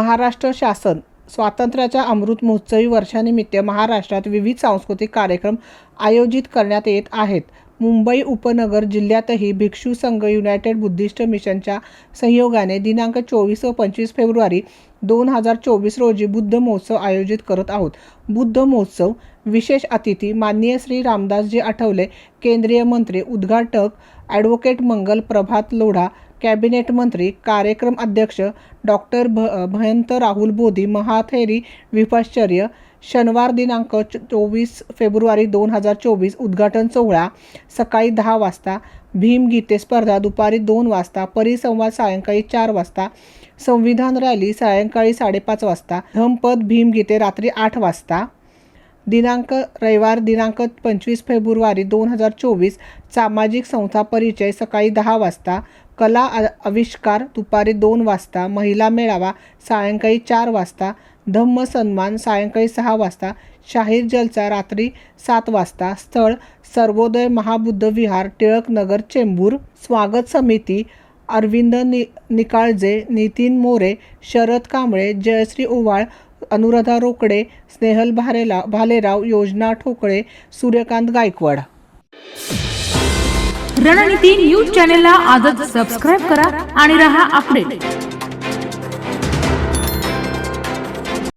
महाराष्ट्र शासन स्वातंत्र्याच्या अमृत महोत्सवी वर्षानिमित्त महाराष्ट्रात विविध सांस्कृतिक कार्यक्रम आयोजित करण्यात येत आहेत। मुंबई उपनगर जिल्ह्यातही भिक्षू संघ युनायटेड बुद्धिस्ट मिशनच्या सहयोगाने दिनांक 24 व 25 फेब्रुवारी 2024 रोजी बुद्ध महोत्सव आयोजित करत आहोत। बुद्ध महोत्सव विशेष अतिथी माननीय श्री रामदासजी आठवले, केंद्रीय मंत्री, उद्घाटक ॲडव्होकेट मंगल प्रभात लोढा, कॅबिनेट मंत्री, कार्यक्रम अध्यक्ष डॉक्टर भयंत राहुल बोधी, महाथेरी विपश्चर्य। शनिवार दिनांक 24 फेब्रुवारी 2024 उद्घाटन सोहळा सकाळी 10 वाजता, भीमगीते स्पर्धा दुपारी 2 वाजता, परिसंवाद सायंकाळी 4 वाजता, संविधान रॅली सायंकाळी 5:30 वाजता, धम्मपद भीमगीते रात्री 8 वाजता। रविवार दिनांक 25 फेब्रुवारी 2024 सामाजिक संस्था परिचय सकाळी 10 वाजता, कला आविष्कार दुपारी 2 वाजता, महिला मेळावा सायंकाळी 4 वाजता, धम्म सन्मान सायंकाळी 6 वाजता, शाहीर जलसा रात्री 7 वाजता। स्थळ सर्वोदय महाबुद्ध विहार, टिळक नगर, चेंबूर। स्वागत समिती अरविंद निकाळजे, नितीन मोरे, शरद कांबळे, जयश्री ओवाळ, अनुराधा रोकडे, स्नेहल भालेराव, योजना ठोकळे, सूर्यकांत गायकवाड। रणनीती न्यूज चॅनलला आजच सबस्क्राइब करा आणि रहा अपडेट।